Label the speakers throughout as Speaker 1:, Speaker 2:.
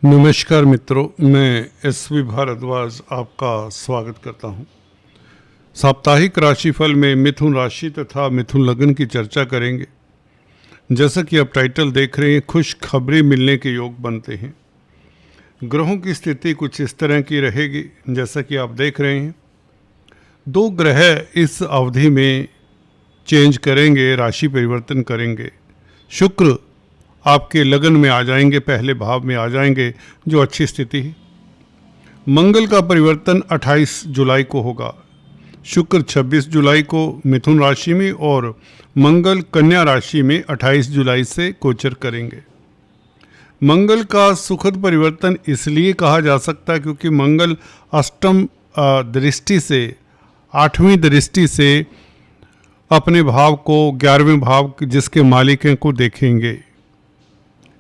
Speaker 1: नमस्कार मित्रों, मैं एसवी भारद्वाज आपका स्वागत करता हूं। साप्ताहिक राशिफल में मिथुन राशि तथा मिथुन लग्न की चर्चा करेंगे। जैसा कि आप टाइटल देख रहे हैं, खुशखबरी मिलने के योग बनते हैं। ग्रहों की स्थिति कुछ इस तरह की रहेगी जैसा कि आप देख रहे हैं। 2 ग्रह इस अवधि में चेंज करेंगे, राशि परिवर्तन करेंगे। शुक्र आपके लगन में आ जाएंगे, पहले भाव में आ जाएंगे, जो अच्छी स्थिति है। मंगल का परिवर्तन 28 जुलाई को होगा। शुक्र 26 जुलाई को मिथुन राशि में और मंगल कन्या राशि में 28 जुलाई से गोचर करेंगे। मंगल का सुखद परिवर्तन इसलिए कहा जा सकता है क्योंकि मंगल अष्टम दृष्टि से, 8वीं दृष्टि से अपने भाव को, 11वें भाव जिसके मालिक हैं को देखेंगे।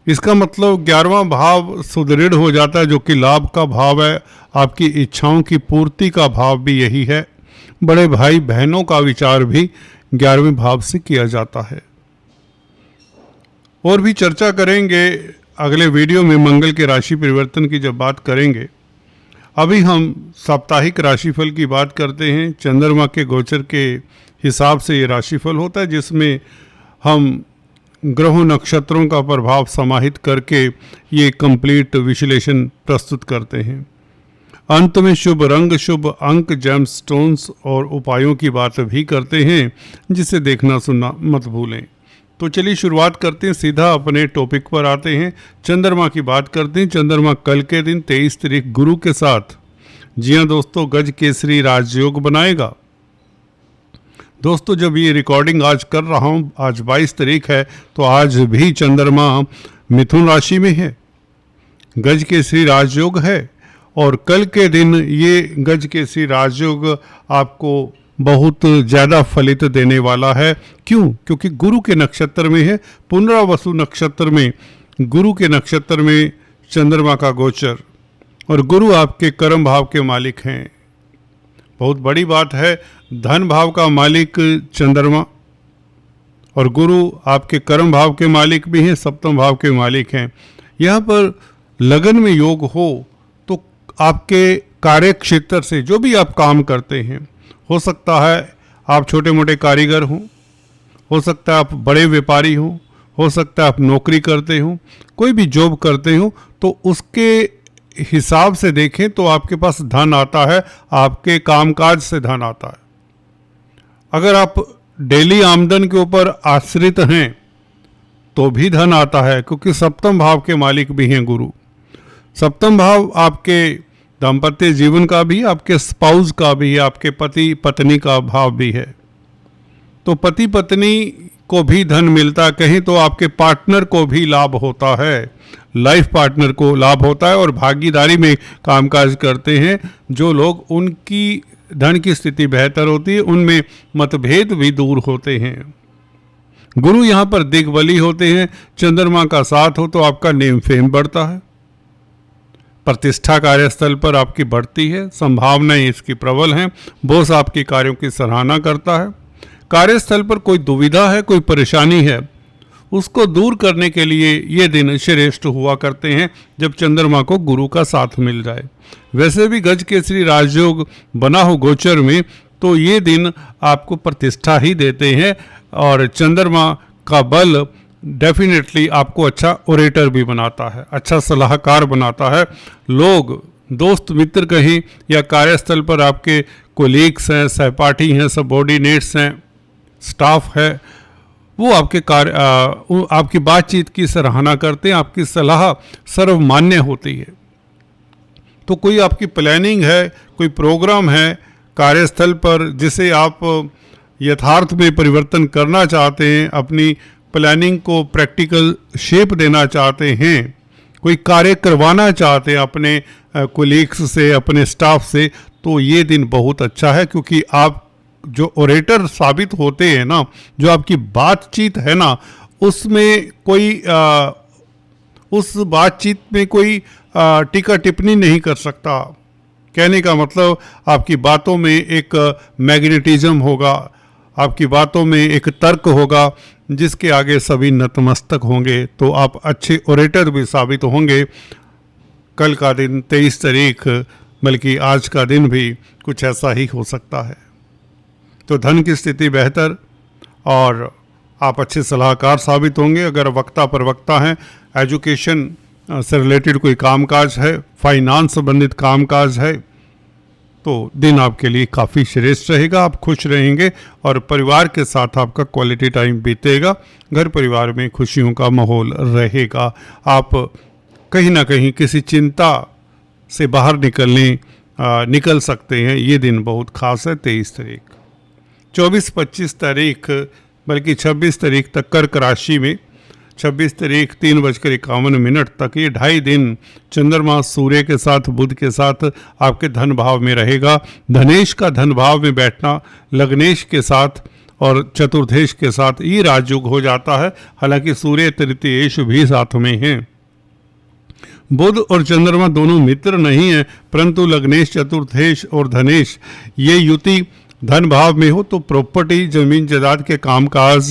Speaker 1: इसका मतलब 11वां भाव सुदृढ़ हो जाता है, जो कि लाभ का भाव है। आपकी इच्छाओं की पूर्ति का भाव भी यही है। बड़े भाई बहनों का विचार भी 11वें भाव से किया जाता है। और भी चर्चा करेंगे अगले वीडियो में मंगल के राशि परिवर्तन की जब बात करेंगे। अभी हम साप्ताहिक राशिफल की बात करते हैं। चंद्रमा के गोचर के हिसाब से ये राशिफल होता है, जिसमें हम ग्रहों नक्षत्रों का प्रभाव समाहित करके ये कंप्लीट विश्लेषण प्रस्तुत करते हैं। अंत में शुभ रंग, शुभ अंक, जेम स्टोन्स और उपायों की बात भी करते हैं, जिसे देखना सुनना मत भूलें। तो चलिए शुरुआत करते हैं, सीधा अपने टॉपिक पर आते हैं। चंद्रमा की बात करते हैं। चंद्रमा कल के दिन 23 तारीख गुरु के साथ, जी हाँ दोस्तों, गज केसरी राजयोग बनाएगा। दोस्तों, जब ये रिकॉर्डिंग आज कर रहा हूँ, आज 22 तारीख है, तो आज भी चंद्रमा मिथुन राशि में है, गज केसरी राजयोग है। और कल के दिन ये गज केसरी राजयोग आपको बहुत ज़्यादा फलित देने वाला है। क्यों? क्योंकि गुरु के नक्षत्र में है, पुनर्वसु नक्षत्र में, गुरु के नक्षत्र में चंद्रमा का गोचर, और गुरु आपके कर्म भाव के मालिक हैं। बहुत बड़ी बात है। धन भाव का मालिक चंद्रमा और गुरु आपके कर्म भाव के मालिक भी हैं, सप्तम भाव के मालिक हैं। यहाँ पर लगन में योग हो तो आपके कार्य क्षेत्र से जो भी आप काम करते हैं, हो सकता है आप छोटे मोटे कारीगर हों, हो सकता है आप बड़े व्यापारी हों, हो सकता है आप नौकरी करते हों, कोई भी जॉब करते हो, तो उसके हिसाब से देखें तो आपके पास धन आता है, आपके कामकाज से धन आता है। अगर आप डेली आमदन के ऊपर आश्रित हैं तो भी धन आता है, क्योंकि सप्तम भाव के मालिक भी हैं गुरु। सप्तम भाव आपके दाम्पत्य जीवन का भी, आपके स्पाउस का भी है, आपके पति पत्नी का भाव भी है। तो पति पत्नी को भी धन मिलता, कहीं तो आपके पार्टनर को भी लाभ होता है, लाइफ पार्टनर को लाभ होता है। और भागीदारी में कामकाज करते हैं जो लोग, उनकी धन की स्थिति बेहतर होती है, उनमें मतभेद भी दूर होते हैं। गुरु यहाँ पर दिग्बली होते हैं। चंद्रमा का साथ हो तो आपका नेम फेम बढ़ता है, प्रतिष्ठा कार्यस्थल पर आपकी बढ़ती है, संभावनाएं इसकी प्रबल हैं। बॉस आपके कार्यों की सराहना करता है। कार्यस्थल पर कोई दुविधा है, कोई परेशानी है, उसको दूर करने के लिए ये दिन श्रेष्ठ हुआ करते हैं जब चंद्रमा को गुरु का साथ मिल जाए। वैसे भी गज केसरी राजयोग बना हो गोचर में, तो ये दिन आपको प्रतिष्ठा ही देते हैं। और चंद्रमा का बल डेफिनेटली आपको अच्छा ओरेटर भी बनाता है, अच्छा सलाहकार बनाता है। लोग, दोस्त मित्र कहीं, या कार्यस्थल पर आपके कोलीग्स हैं, सहपाठी हैं, सबॉर्डिनेट्स हैं, स्टाफ है, वो आपके आपकी बातचीत की सराहना करते हैं, आपकी सलाह सर्वमान्य होती है। तो कोई आपकी प्लानिंग है, कोई प्रोग्राम है कार्यस्थल पर, जिसे आप यथार्थ में परिवर्तन करना चाहते हैं, अपनी प्लानिंग को प्रैक्टिकल शेप देना चाहते हैं, कोई कार्य करवाना चाहते हैं अपने कोलीग्स से, अपने स्टाफ से, तो ये दिन बहुत अच्छा है। क्योंकि आप जो ओरेटर साबित होते हैं ना, जो आपकी बातचीत है ना, उसमें कोई उस बातचीत में कोई टीका टिप्पणी नहीं कर सकता। कहने का मतलब, आपकी बातों में एक मैग्नेटिज्म होगा, आपकी बातों में एक तर्क होगा, जिसके आगे सभी नतमस्तक होंगे। तो आप अच्छे ओरेटर भी साबित होंगे। कल का दिन 23 तारीख बल्कि आज का दिन भी कुछ ऐसा ही हो सकता है। तो धन की स्थिति बेहतर और आप अच्छे सलाहकार साबित होंगे। अगर वक्ता प्रवक्ता हैं, एजुकेशन से रिलेटेड कोई कामकाज है, फाइनेंस संबंधित कामकाज है, तो दिन आपके लिए काफ़ी श्रेष्ठ रहेगा। आप खुश रहेंगे और परिवार के साथ आपका क्वालिटी टाइम बीतेगा। घर परिवार में खुशियों का माहौल रहेगा। आप कहीं ना कहीं किसी चिंता से बाहर निकल सकते हैं। ये दिन बहुत खास है। 23 तारीख, 24-25 तारीख बल्कि 26 तारीख तक कर्क राशि में, 26 तारीख 3:51 तक, ये 2.5 दिन चंद्रमा सूर्य के साथ बुध के साथ आपके धन भाव में रहेगा। धनेश का धन भाव में बैठना लग्नेश के साथ और चतुर्थेश के साथ ये राजयोग हो जाता है। हालांकि सूर्य तृतीयेश भी साथ में हैं। बुध और चंद्रमा दोनों मित्र नहीं है, परंतु लग्नेश, चतुर्थेश और धनेश ये युति धन भाव में हो तो प्रॉपर्टी, जमीन जायदाद के कामकाज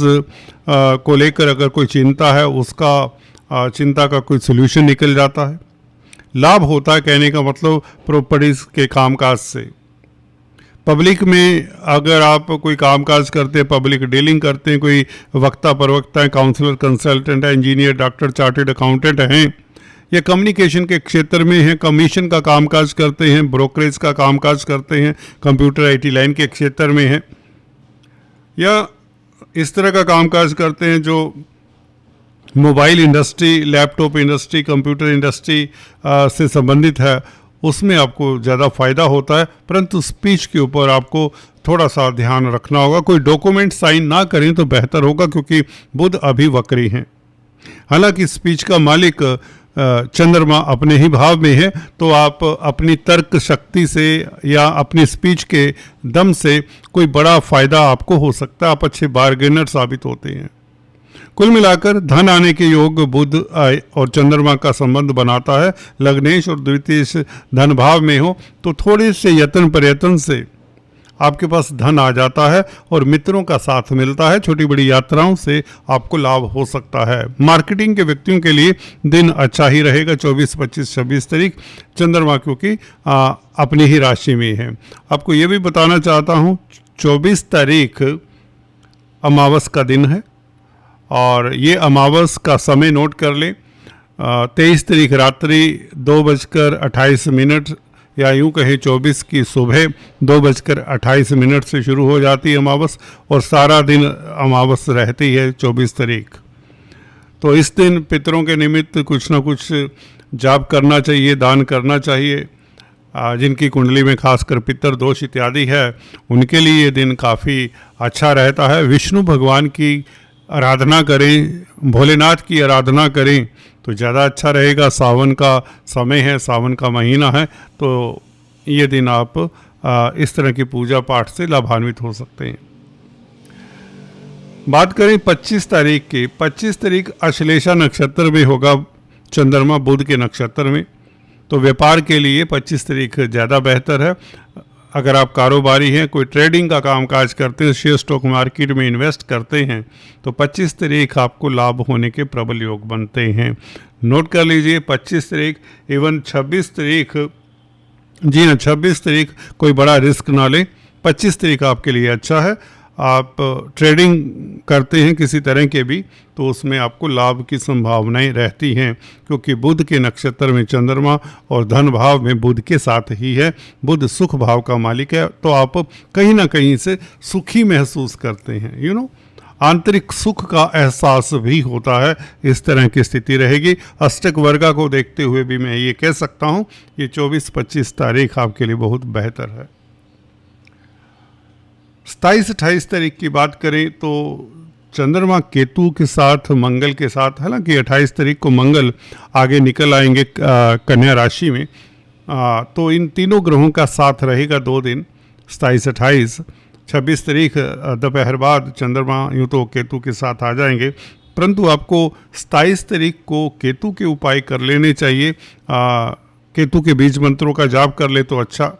Speaker 1: को लेकर अगर कोई चिंता है, उसका चिंता का कोई सोल्यूशन निकल जाता है। लाभ होता है, कहने का मतलब प्रॉपर्टीज के कामकाज से। पब्लिक में अगर आप कोई कामकाज करते हैं, पब्लिक डीलिंग करते हैं, कोई वक्ता प्रवक्ता है, काउंसलर, कंसल्टेंट है, इंजीनियर, डॉक्टर, चार्टेड अकाउंटेंट हैं, या कम्युनिकेशन के क्षेत्र में हैं, कमीशन का कामकाज करते हैं, ब्रोकरेज का कामकाज करते हैं, कंप्यूटर आईटी लाइन के क्षेत्र में हैं, या इस तरह का कामकाज करते हैं जो mobile industry, laptop industry, computer industry से संबंधित है, उसमें आपको ज़्यादा फ़ायदा होता है। परंतु स्पीच के ऊपर आपको थोड़ा सा ध्यान रखना होगा। कोई डॉक्यूमेंट साइन ना करें तो बेहतर होगा, क्योंकि बुध अभी वक्री हैं। हालांकि स्पीच का मालिक चंद्रमा अपने ही भाव में है, तो आप अपनी तर्क शक्ति से या अपनी स्पीच के दम से कोई बड़ा फायदा आपको हो सकता है। आप अच्छे बार्गेनर साबित होते हैं। कुल मिलाकर धन आने के योग बुध और चंद्रमा का संबंध बनाता है। लग्नेश और द्वितीय धन भाव में हो तो थोड़े से यत्न प्रयत्न से आपके पास धन आ जाता है और मित्रों का साथ मिलता है। छोटी बड़ी यात्राओं से आपको लाभ हो सकता है। मार्केटिंग के व्यक्तियों के लिए दिन अच्छा ही रहेगा। 24, 25, 26 तारीख चंद्रमा क्योंकि अपनी ही राशि में है। आपको ये भी बताना चाहता हूँ 24 तारीख अमावस का दिन है और ये अमावस का समय नोट कर लें। 23 तारीख रात्रि 2:28 या यूँ कहें 24 की सुबह 2:28 से शुरू हो जाती है अमावस और सारा दिन अमावस रहती है 24 तारीख। तो इस दिन पितरों के निमित्त कुछ ना कुछ जाप करना चाहिए, दान करना चाहिए। जिनकी कुंडली में खासकर पितर दोष इत्यादि है उनके लिए ये दिन काफ़ी अच्छा रहता है। विष्णु भगवान की आराधना करें, भोलेनाथ की आराधना करें तो ज़्यादा अच्छा रहेगा। सावन का समय है, सावन का महीना है, तो ये दिन आप इस तरह की पूजा पाठ से लाभान्वित हो सकते हैं। बात करें 25 तारीख की। 25 तारीख अश्लेषा नक्षत्र में होगा चंद्रमा बुध के नक्षत्र में, तो व्यापार के लिए 25 तारीख ज़्यादा बेहतर है। अगर आप कारोबारी हैं, कोई ट्रेडिंग का कामकाज करते हैं, शेयर स्टॉक मार्केट में इन्वेस्ट करते हैं, तो 25 तारीख आपको लाभ होने के प्रबल योग बनते हैं। नोट कर लीजिए 25 तारीख, इवन 26 तारीख, जी हाँ 26 तारीख कोई बड़ा रिस्क ना लें। 25 तारीख आपके लिए अच्छा है। आप ट्रेडिंग करते हैं किसी तरह के भी, तो उसमें आपको लाभ की संभावनाएं रहती हैं, क्योंकि बुध के नक्षत्र में चंद्रमा और धन भाव में बुध के साथ ही है। बुध सुख भाव का मालिक है, तो आप कहीं ना कहीं से सुखी महसूस करते हैं। आंतरिक सुख का एहसास भी होता है। इस तरह की स्थिति रहेगी। अष्टक वर्गा को देखते हुए भी मैं ये कह सकता हूँ ये 24-25 तारीख आपके लिए बहुत बेहतर है। 27-28 तारीख की बात करें तो चंद्रमा केतु के साथ, मंगल के साथ, हालांकि 28 तारीख को मंगल आगे निकल आएंगे कन्या राशि में, तो इन तीनों ग्रहों का साथ रहेगा 2 दिन, 27-28। 26 तारीख दोपहर बाद चंद्रमा यूँ तो केतु के साथ आ जाएंगे, परंतु आपको 27 तारीख को केतु के उपाय कर लेने चाहिए। केतु के बीज मंत्रों का जाप कर ले तो अच्छा।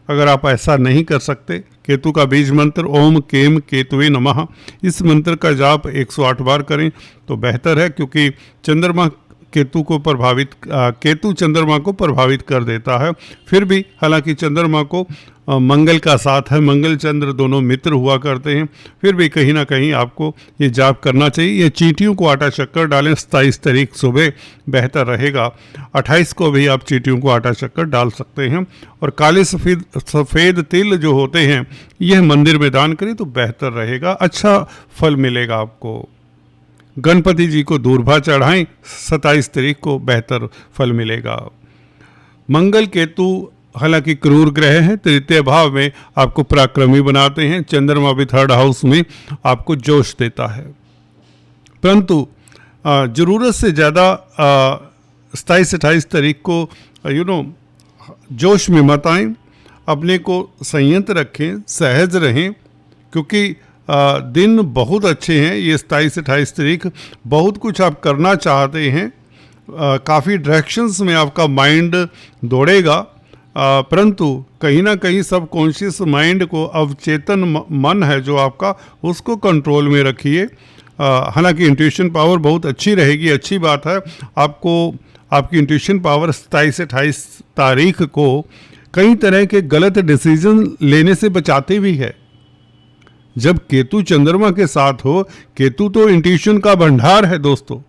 Speaker 1: अगर आप ऐसा नहीं कर सकते, केतु का बीज मंत्र ओम केम केतुवे नमः, इस मंत्र का जाप 108 बार करें तो बेहतर है, क्योंकि चंद्रमा केतु चंद्रमा को प्रभावित कर देता है। फिर भी हालांकि चंद्रमा को मंगल का साथ है, मंगल चंद्र दोनों मित्र हुआ करते हैं, फिर भी कहीं ना कहीं आपको ये जाप करना चाहिए। ये चींटियों को आटा शक्कर डालें, 27 तारीख सुबह बेहतर रहेगा। 28 को भी आप चींटियों को आटा शक्कर डाल सकते हैं। और काले सफ़ेद तिल जो होते हैं यह मंदिर में दान करें तो बेहतर रहेगा, अच्छा फल मिलेगा आपको। गणपति जी को दूर्वा चढ़ाएं, 27 तारीख को बेहतर फल मिलेगा। मंगल केतु हालांकि क्रूर ग्रह हैं, तृतीय भाव में आपको पराक्रमी बनाते हैं। चंद्रमा भी 3rd हाउस में आपको जोश देता है, परंतु ज़रूरत से ज़्यादा 27-28 तारीख को जोश में मत आएं, अपने को संयत रखें, सहज रहें, क्योंकि दिन बहुत अच्छे हैं। ये 27-28 तारीख बहुत कुछ आप करना चाहते हैं, काफ़ी डायरेक्शंस में आपका माइंड दौड़ेगा, परंतु कहीं ना कहीं सब कॉन्शियस माइंड को, अवचेतन मन है जो आपका, उसको कंट्रोल में रखिए। हालांकि इंट्यूशन पावर बहुत अच्छी रहेगी, अच्छी बात है। आपकी इंट्यूशन पावर 27-28 तारीख को कई तरह के गलत डिसीजन लेने से बचाते भी है। जब केतु चंद्रमा के साथ हो, केतु तो इंट्यूशन का भंडार है दोस्तों।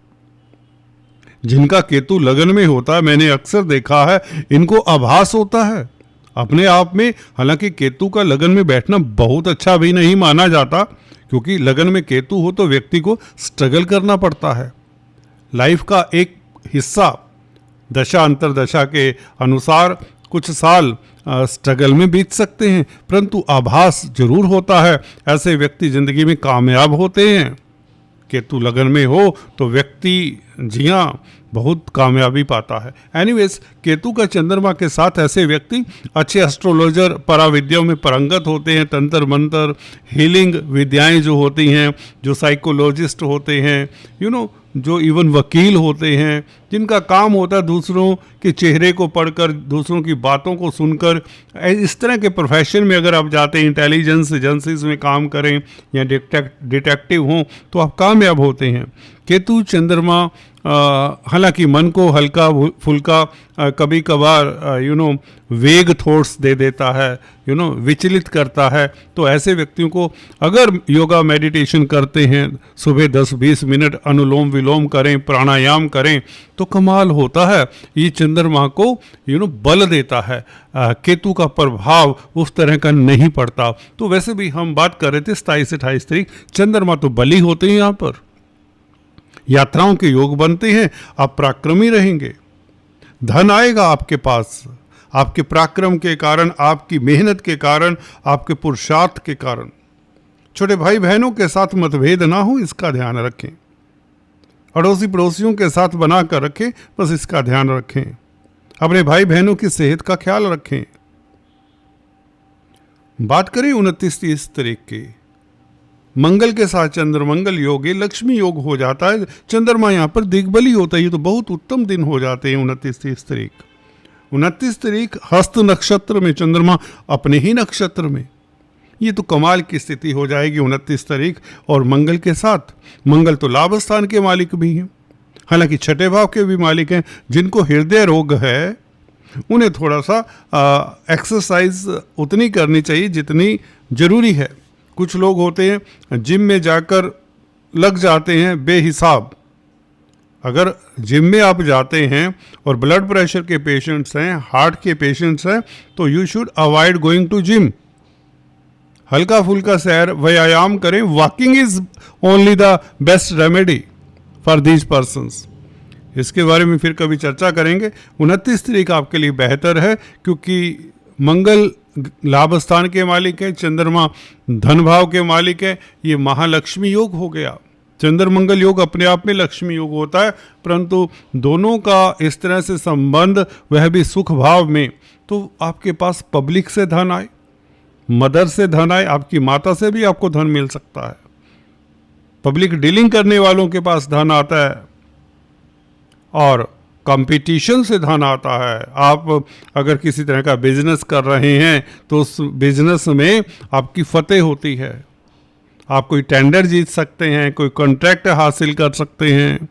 Speaker 1: जिनका केतु लगन में होता है, मैंने अक्सर देखा है, इनको आभास होता है अपने आप में। हालांकि केतु का लगन में बैठना बहुत अच्छा भी नहीं माना जाता, क्योंकि लगन में केतु हो तो व्यक्ति को स्ट्रगल करना पड़ता है। लाइफ का एक हिस्सा दशा अंतरदशा के अनुसार कुछ साल स्ट्रगल में बीत सकते हैं, परंतु आभास जरूर होता है। ऐसे व्यक्ति जिंदगी में कामयाब होते हैं। केतु लगन में हो तो व्यक्ति जी हाँ बहुत कामयाबी पाता है। एनीवेज, केतु का चंद्रमा के साथ ऐसे व्यक्ति अच्छे एस्ट्रोलॉजर, पराविद्याओं में पारंगत होते हैं। तंत्र मंत्र, हीलिंग विद्याएं जो होती हैं, जो साइकोलॉजिस्ट होते हैं, जो इवन वकील होते हैं, जिनका काम होता है दूसरों के चेहरे को पढ़कर, दूसरों की बातों को सुनकर, इस तरह के प्रोफेशन में अगर आप जाते हैं, इंटेलिजेंस एजेंसीज में काम करें या डिटेक्टिव हों, तो आप कामयाब होते हैं। केतु चंद्रमा हालांकि मन को हल्का फुल्का कभी कभार वेग थॉट्स दे देता है, विचलित करता है। तो ऐसे व्यक्तियों को अगर योगा मेडिटेशन करते हैं, सुबह 10-20 मिनट अनुलोम विलोम करें, प्राणायाम करें, तो कमाल होता है। ये चंद्रमा को बल देता है। केतु का प्रभाव उस तरह का नहीं पड़ता। तो वैसे भी हम बात कर रहे थे 27-28 तारीख, चंद्रमा तो बली होते हैं। यहाँ पर यात्राओं के योग बनते हैं, आप पराक्रमी रहेंगे, धन आएगा आपके पास, आपके पराक्रम के कारण, आपकी मेहनत के कारण, आपके पुरुषार्थ के कारण। छोटे भाई बहनों के साथ मतभेद ना हो, इसका ध्यान रखें। अड़ोसी पड़ोसियों के साथ बना कर रखें, बस इसका ध्यान रखें। अपने भाई बहनों की सेहत का ख्याल रखें। बात करें 29-30 तारीख की, मंगल के साथ चंद्रमंगल योग, ये लक्ष्मी योग हो जाता है। चंद्रमा यहाँ पर दिग्बली होता है, ये तो बहुत उत्तम दिन हो जाते हैं 29-30 तारीख। 29 तारीख हस्त नक्षत्र में चंद्रमा अपने ही नक्षत्र में, ये तो कमाल की स्थिति हो जाएगी 29 तारीख। और मंगल के साथ, मंगल तो लाभ स्थान के मालिक भी हैं, हालांकि 6ठे भाव के भी मालिक हैं। जिनको हृदय रोग है उन्हें थोड़ा सा एक्सरसाइज उतनी करनी चाहिए जितनी जरूरी है। कुछ लोग होते हैं जिम में जाकर लग जाते हैं बेहिसाब। अगर जिम में आप जाते हैं और ब्लड प्रेशर के पेशेंट्स हैं, हार्ट के पेशेंट्स हैं, तो you should avoid going to gym. हल्का फुल्का सैर, व्यायाम करें। Walking is only the best remedy for these persons. इसके बारे में फिर कभी चर्चा करेंगे। 29 तारीख आपके लिए बेहतर है, क्योंकि मंगल लाभ स्थान के मालिक है, चंद्रमा धन भाव के मालिक है। ये महालक्ष्मी योग हो गया। चंद्र मंगल योग अपने आप में लक्ष्मी योग होता है, परंतु दोनों का इस तरह से संबंध, वह भी सुख भाव में, तो आपके पास पब्लिक से धन आए, मदर से धन आए, आपकी माता से भी आपको धन मिल सकता है। पब्लिक डीलिंग करने वालों के पास धन आता है और कंपटीशन से धन आता है। आप अगर किसी तरह का बिजनेस कर रहे हैं तो उस बिजनेस में आपकी फतेह होती है। आप कोई टेंडर जीत सकते हैं, कोई कॉन्ट्रैक्ट हासिल कर सकते हैं।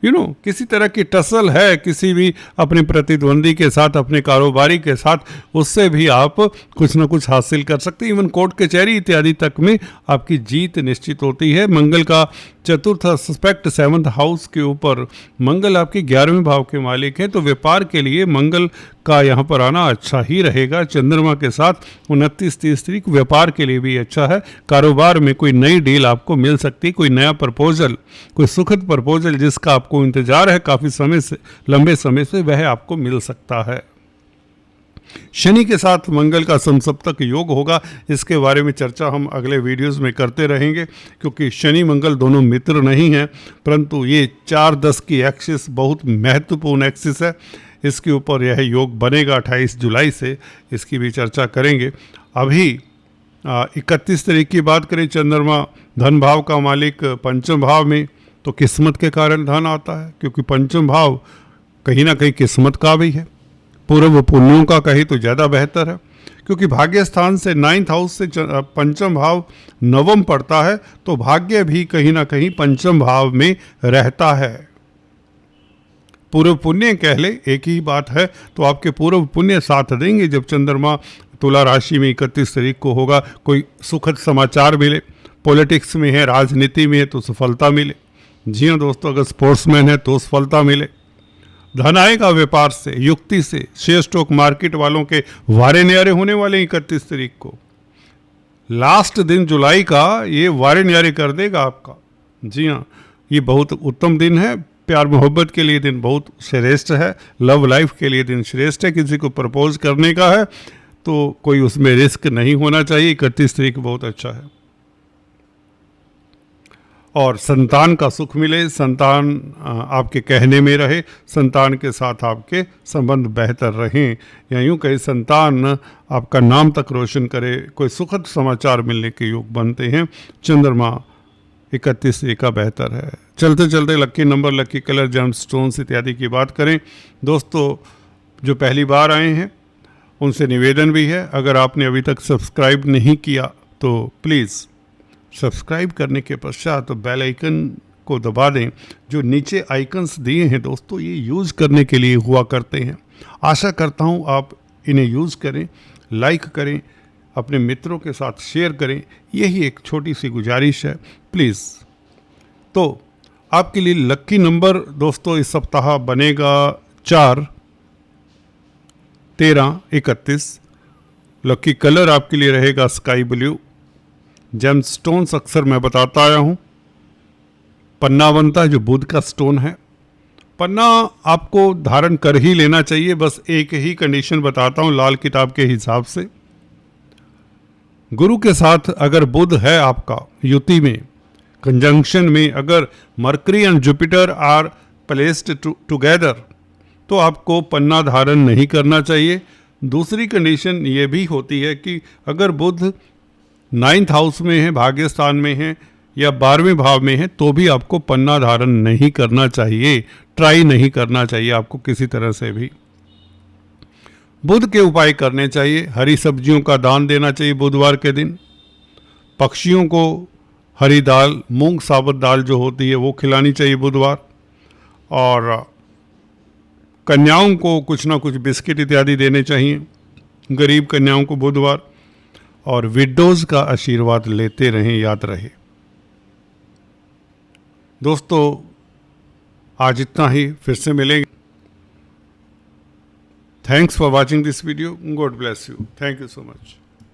Speaker 1: किसी तरह की टसल है किसी भी अपने प्रतिद्वंदी के साथ, अपने कारोबारी के साथ, उससे भी आप कुछ ना कुछ हासिल कर सकते हैं। इवन कोर्ट कचहरी इत्यादि तक में आपकी जीत निश्चित होती है। मंगल का चतुर्थ एस्पेक्ट 7th हाउस के ऊपर, मंगल आपके 11वें भाव के मालिक हैं, तो व्यापार के लिए मंगल का यहाँ पर आना अच्छा ही रहेगा। चंद्रमा के साथ 29-30 तारीख व्यापार के लिए भी अच्छा है। कारोबार में कोई नई डील आपको मिल सकती है, कोई नया प्रपोजल, कोई सुखद प्रपोजल जिसका आपको इंतजार है काफ़ी समय से, लंबे समय से, वह आपको मिल सकता है। शनि के साथ मंगल का समसप्तक योग होगा, इसके बारे में चर्चा हम अगले वीडियोस में करते रहेंगे, क्योंकि शनि मंगल दोनों मित्र नहीं हैं, परंतु ये 4-10 की एक्सिस बहुत महत्वपूर्ण एक्सिस है। इसके ऊपर यह योग बनेगा 28 जुलाई से, इसकी भी चर्चा करेंगे। अभी 31 तारीख की बात करें, चंद्रमा धन भाव का मालिक पंचम भाव में, तो किस्मत के कारण धन आता है, क्योंकि पंचम भाव कहीं ना कहीं किस्मत का भी है, पूर्व पुण्यों का कहे तो ज़्यादा बेहतर है, क्योंकि भाग्य स्थान से 9th हाउस से पंचम भाव नवम पड़ता है, तो भाग्य भी कहीं ना कहीं पंचम भाव में रहता है। पूर्व पुण्य कह ले, एक ही बात है, तो आपके पूर्व पुण्य साथ देंगे जब चंद्रमा तुला राशि में 31 तारीख को होगा। कोई सुखद समाचार मिले, पॉलिटिक्स में है, राजनीति में है तो सफलता मिले। जी हाँ दोस्तों, अगर स्पोर्ट्समैन है तो सफलता मिले। धन आएगा व्यापार से, युक्ति से। शेयर स्टॉक मार्केट वालों के वारे न्यारे होने वाले 31 तारीख को, लास्ट दिन जुलाई का, ये वारे न्यारे कर देगा आपका। जी हाँ, ये बहुत उत्तम दिन है। प्यार मोहब्बत के लिए दिन बहुत श्रेष्ठ है, लव लाइफ के लिए दिन श्रेष्ठ है। किसी को प्रपोज करने का है तो कोई उसमें रिस्क नहीं होना चाहिए। 31 तारीख बहुत अच्छा है। और संतान का सुख मिले, संतान आपके कहने में रहे, संतान के साथ आपके संबंध बेहतर रहें, या यूँ कहीं संतान आपका नाम तक रोशन करे, कोई सुखद समाचार मिलने के योग बनते हैं। चंद्रमा 31 तारीख का बेहतर है। चलते चलते लक्की नंबर, लक्की कलर, जेम स्टोन्स इत्यादि की बात करें। दोस्तों जो पहली बार आए हैं उनसे निवेदन भी है, अगर आपने अभी तक सब्सक्राइब नहीं किया तो प्लीज़ सब्सक्राइब करने के पश्चात तो बेल आइकन को दबा दें। जो नीचे आइकन्स दिए हैं दोस्तों, ये यूज़ करने के लिए हुआ करते हैं। आशा करता हूँ आप इन्हें यूज़ करें, लाइक करें, अपने मित्रों के साथ शेयर करें। यही एक छोटी सी गुजारिश है, प्लीज़। तो आपके लिए लक्की नंबर दोस्तों इस सप्ताह बनेगा 4, 13, 31। लक्की कलर आपके लिए रहेगा स्काई ब्लू। जेम स्टोन्स अक्सर मैं बताता आया हूँ, पन्ना बनता है जो बुध का स्टोन है। पन्ना आपको धारण कर ही लेना चाहिए, बस एक ही कंडीशन बताता हूँ लाल किताब के हिसाब से। गुरु के साथ अगर बुध है आपका युति में, कंजंक्शन में, अगर Mercury and Jupiter are placed together, तो आपको पन्ना धारण नहीं करना चाहिए। दूसरी कंडीशन ये भी होती है कि अगर बुध 9th हाउस में है, भाग्य स्थान में है, या 12वें भाव में है, तो भी आपको पन्ना धारण नहीं करना चाहिए, ट्राई नहीं करना चाहिए आपको किसी तरह से भी। बुध के उपाय करने चाहिए, हरी सब्जियों का दान देना चाहिए बुधवार के दिन। पक्षियों को हरी दाल, मूंग साबुत दाल जो होती है वो खिलानी चाहिए बुधवार। और कन्याओं को कुछ ना कुछ बिस्किट इत्यादि देने चाहिए, गरीब कन्याओं को बुधवार। और विडोज का आशीर्वाद लेते रहें, याद रहे। दोस्तों आज इतना ही, फिर से मिलेंगे। Thanks for watching this video. God bless you. Thank you so much.